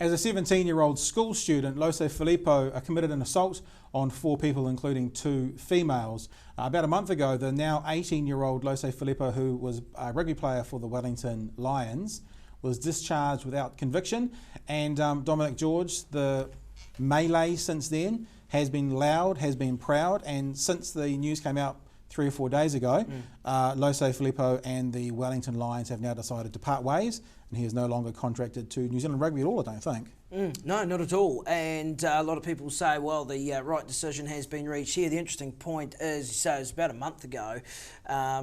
As a 17-year-old school student, Losi Filipo committed an assault on 4 people, including 2 females. About a month ago, the now 18-year-old Losi Filipo, who was a rugby player for the Wellington Lions, was discharged without conviction. And Dominic George, the melee since then has been loud, has been proud, and since the news came out 3 or 4 days ago, Losi Filipo and the Wellington Lions have now decided to part ways, and he is no longer contracted to New Zealand Rugby at all, I don't think. No, not at all. And a lot of people say, well, the right decision has been reached here. The interesting point is, so it was about a month ago,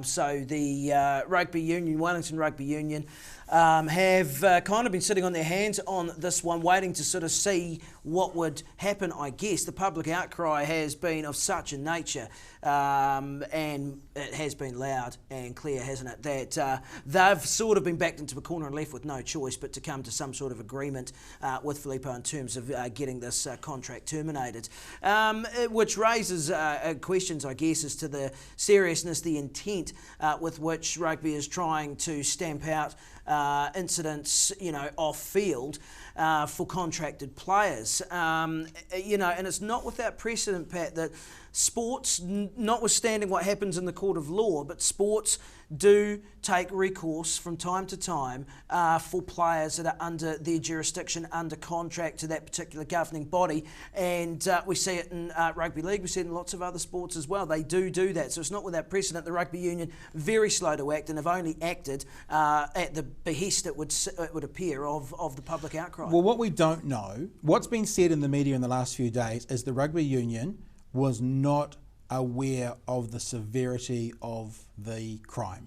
so the Rugby Union, Wellington Rugby Union, have kind of been sitting on their hands on this one, waiting to sort of see what would happen, I guess. The public outcry has been of such a nature, and it has been loud and clear, hasn't it, that they've sort of been backed into a corner and left with no choice but to come to some sort of agreement with Filipo in terms of getting this contract terminated, which raises questions, I guess, as to the seriousness, the intent with which rugby is trying to stamp out incidents, off field for contracted players. And it's not without precedent, Pat, that sports, notwithstanding what happens in the court of law, but sports do take recourse from time to time for players that are under their jurisdiction, under contract to that particular governing body. And we see it in rugby league, we see it in lots of other sports as well. They do that. So it's not without precedent. The Rugby Union, very slow to act, and have only acted at the behest, it would appear, of the public outcry. Well, what we don't know, what's been said in the media in the last few days, is the Rugby Union was not aware of the severity of the crime.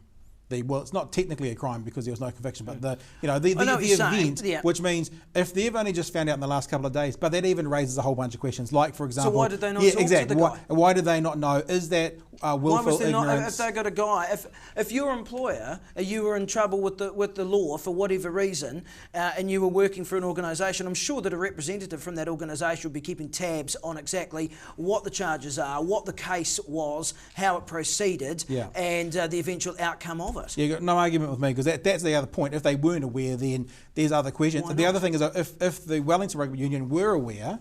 Well, it's not technically a crime because there was no conviction, but the event, which means if they've only just found out in the last couple of days, but that even raises a whole bunch of questions. Like, for example, so why did they not talk to the guy? Why did they not know? Is that willful ignorance? If they got a guy, if your employer, you were in trouble with the law for whatever reason, and you were working for an organisation, I'm sure that a representative from that organisation would be keeping tabs on exactly what the charges are, what the case was, how it proceeded, and the eventual outcome of it. Yeah, you got no argument with me, because that's the other point. If they weren't aware, then there's other questions. The other thing is, if the Wellington Rugby Union were aware,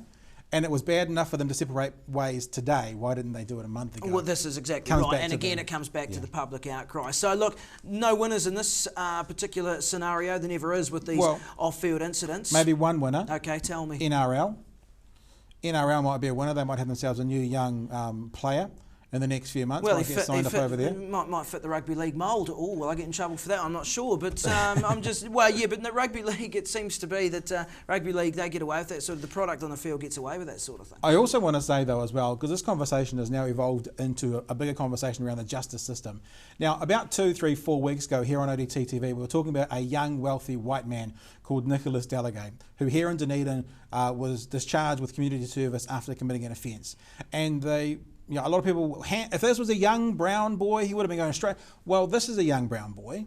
and it was bad enough for them to separate ways today, why didn't they do it a month ago? Well, this is exactly right. And again, it comes back to the public outcry. So look, no winners in this particular scenario. There never is with these off-field incidents. Maybe one winner. Okay, tell me. NRL might be a winner. They might have themselves a new young player in the next few months. Well, might get signed up over there. Might fit the rugby league mould. Oh, will I get in trouble for that? I'm not sure, but I'm just but in the rugby league, it seems to be that rugby league, they get away with that sort of. The product on the field gets away with that sort of thing. I also want to say though as well, because this conversation has now evolved into a bigger conversation around the justice system. Now, about 2, 3, 4 weeks ago here on ODT TV, we were talking about a young, wealthy white man called Nicholas Delegate, who here in Dunedin was discharged with community service after committing an offence, and a lot of people, if this was a young brown boy, he would have been going straight. Well, this is a young brown boy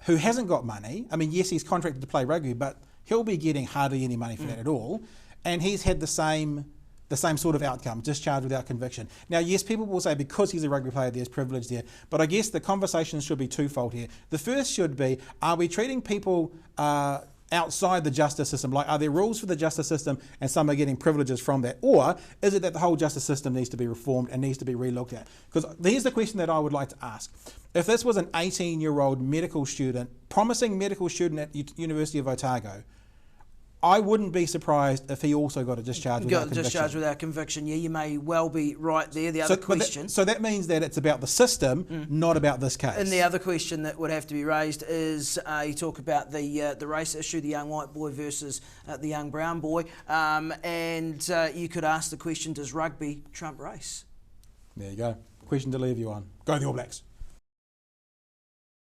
who hasn't got money. I mean, yes, he's contracted to play rugby, but he'll be getting hardly any money for that at all. And he's had the same sort of outcome, discharged without conviction. Now, yes, people will say because he's a rugby player, there's privilege there. But I guess the conversation should be twofold here. The first should be, are we treating people outside the justice system? Like, are there rules for the justice system and some are getting privileges from that? Or is it that the whole justice system needs to be reformed and needs to be relooked at? Because here's the question that I would like to ask. If this was an 18-year-old medical student, promising medical student at University of Otago, I wouldn't be surprised if he also got a discharge without conviction. Discharge without conviction, yeah, you may well be right there. The other question... So that means that it's about the system, not about this case. And the other question that would have to be raised is, you talk about the race issue, the young white boy versus the young brown boy, and you could ask the question, does rugby trump race? There you go. Question to leave you on. Go the All Blacks.